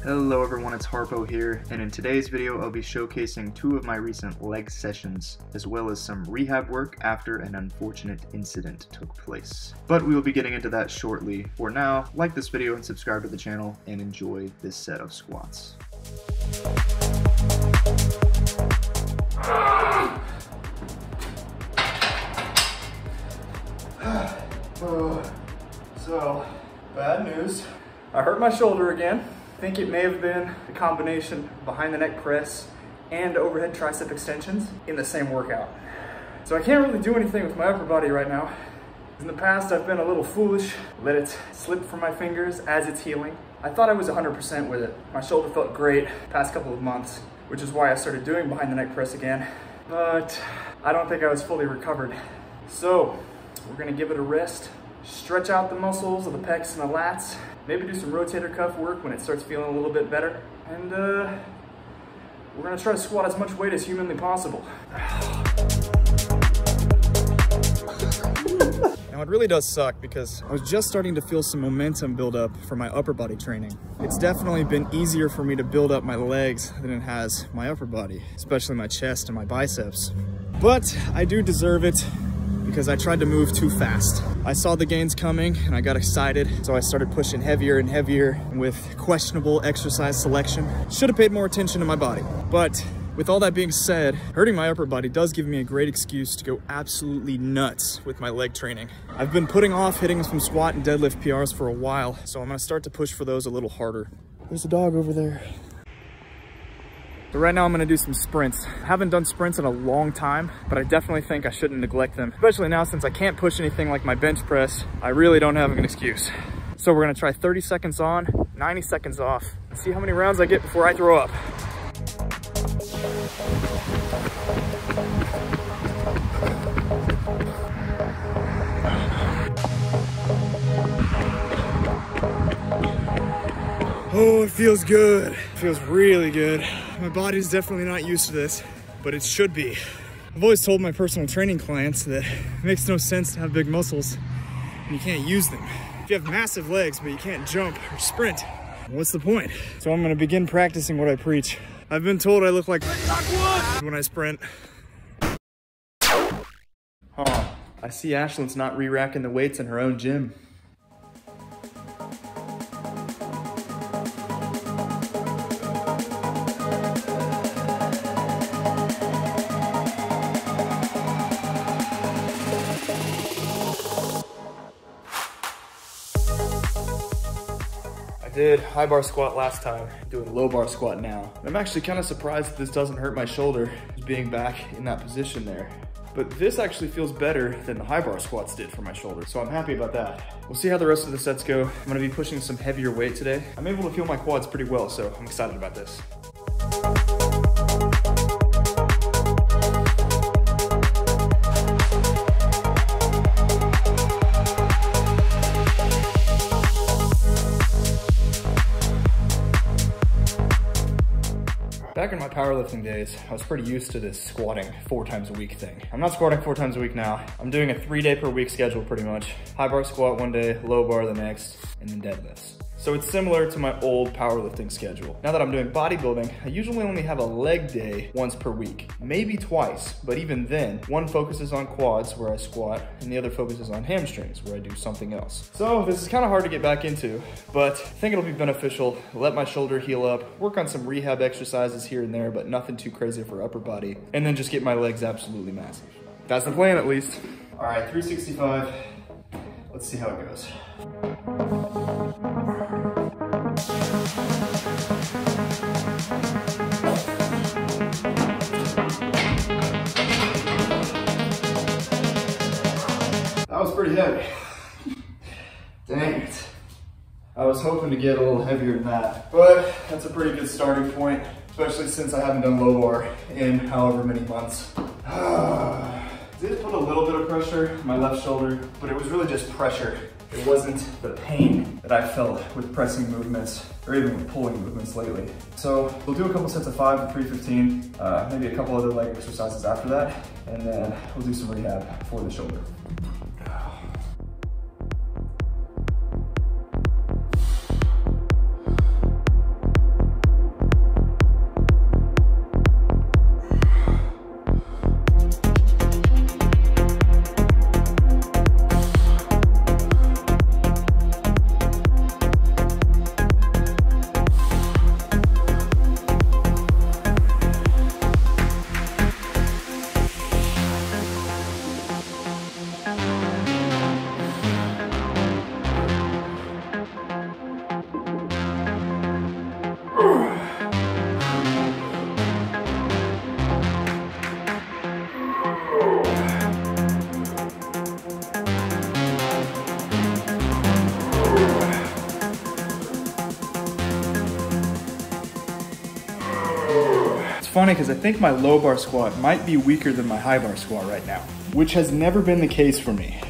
Hello everyone, it's Harpo here, and in today's video I'll be showcasing two of my recent leg sessions, as well as some rehab work after an unfortunate incident took place. But we will be getting into that shortly. For now, like this video and subscribe to the channel, and enjoy this set of squats. So, bad news. I hurt my shoulder again. I think it may have been a combination behind the neck press and overhead tricep extensions in the same workout. So I can't really do anything with my upper body right now. In the past, I've been a little foolish, let it slip from my fingers as it's healing. I thought I was 100% with it. My shoulder felt great the past couple of months, which is why I started doing behind the neck press again. But I don't think I was fully recovered. So we're gonna give it a rest, stretch out the muscles of the pecs and the lats, maybe do some rotator cuff work when it starts feeling a little bit better, and we're gonna try to squat as much weight as humanly possible. Now it really does suck because I was just starting to feel some momentum build up for my upper body training. It's definitely been easier for me to build up my legs than it has my upper body, especially my chest and my biceps. But I do deserve it, because I tried to move too fast. I saw the gains coming and I got excited, so I started pushing heavier and heavier with questionable exercise selection. Should have paid more attention to my body. But with all that being said, hurting my upper body does give me a great excuse to go absolutely nuts with my leg training. I've been putting off hitting some squat and deadlift PRs for a while, so I'm gonna start to push for those a little harder. There's a dog over there. So right now I'm gonna do some sprints. I haven't done sprints in a long time, but I definitely think I shouldn't neglect them, especially now since I can't push anything like my bench press. I really don't have an excuse. So we're gonna try 30 seconds on, 90 seconds off, and see how many rounds I get before I throw up. Oh, it feels good. It feels really good. My body's definitely not used to this, but it should be. I've always told my personal training clients that it makes no sense to have big muscles and you can't use them. If you have massive legs, but you can't jump or sprint, what's the point? So I'm gonna begin practicing what I preach. I've been told I look like when I sprint. Oh, I see Ashlyn's not re-racking the weights in her own gym. I did high bar squat last time, doing low bar squat now. I'm actually kind of surprised that this doesn't hurt my shoulder, being back in that position there. But this actually feels better than the high bar squats did for my shoulder, so I'm happy about that. We'll see how the rest of the sets go. I'm gonna be pushing some heavier weight today. I'm able to feel my quads pretty well, so I'm excited about this. Back in my powerlifting days, I was pretty used to this squatting 4 times a week thing. I'm not squatting 4 times a week now. I'm doing a 3-day per week schedule pretty much. High bar squat one day, low bar the next, and then deadlifts. So it's similar to my old powerlifting schedule. Now that I'm doing bodybuilding, I usually only have a leg day once per week, maybe twice, but even then, one focuses on quads where I squat, and the other focuses on hamstrings where I do something else. So this is kind of hard to get back into, but I think it'll be beneficial. Let my shoulder heal up, work on some rehab exercises here and there, but nothing too crazy for upper body, and then just get my legs absolutely massive. That's the plan at least. All right, 365. Let's see how it goes. That was pretty heavy. Dang it. I was hoping to get a little heavier than that, but that's a pretty good starting point, especially since I haven't done low bar in however many months. Did put a little bit of pressure on my left shoulder, but it was really just pressure. It wasn't the pain that I felt with pressing movements or even with pulling movements lately. So we'll do a couple sets of 5 to 315, maybe a couple other leg exercises after that, and then we'll do some rehab for the shoulder. funny because I think my low bar squat might be weaker than my high bar squat right now, which has never been the case for me.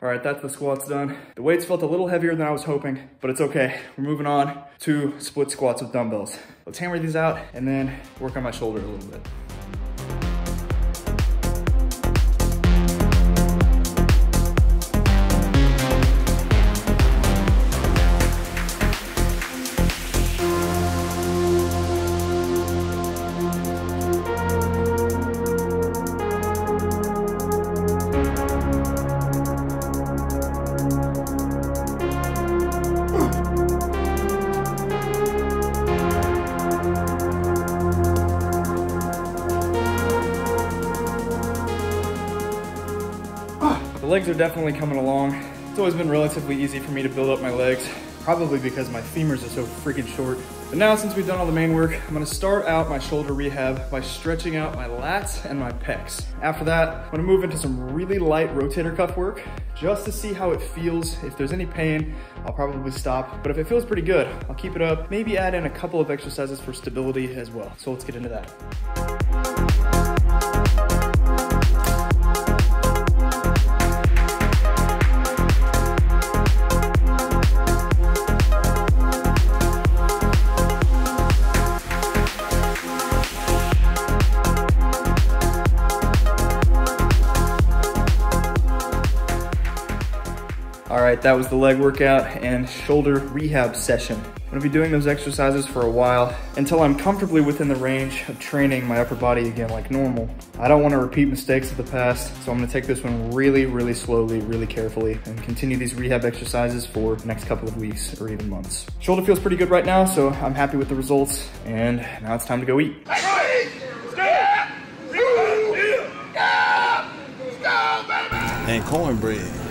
All right, that's the squats done. The weights felt a little heavier than I was hoping, but it's okay. We're moving on to split squats with dumbbells. Let's hammer these out and then work on my shoulder a little bit. The legs are definitely coming along. It's always been relatively easy for me to build up my legs, probably because my femurs are so freaking short. But now, since we've done all the main work, I'm gonna start out my shoulder rehab by stretching out my lats and my pecs. After that, I'm gonna move into some really light rotator cuff work just to see how it feels. If there's any pain, I'll probably stop. But if it feels pretty good, I'll keep it up. Maybe add in a couple of exercises for stability as well. So let's get into that. All right, that was the leg workout and shoulder rehab session. I'm gonna be doing those exercises for a while until I'm comfortably within the range of training my upper body again like normal. I don't wanna repeat mistakes of the past, so I'm gonna take this one really, really slowly, really carefully, and continue these rehab exercises for the next couple of weeks or even months. Shoulder feels pretty good right now, so I'm happy with the results, and now it's time to go eat. And cornbread.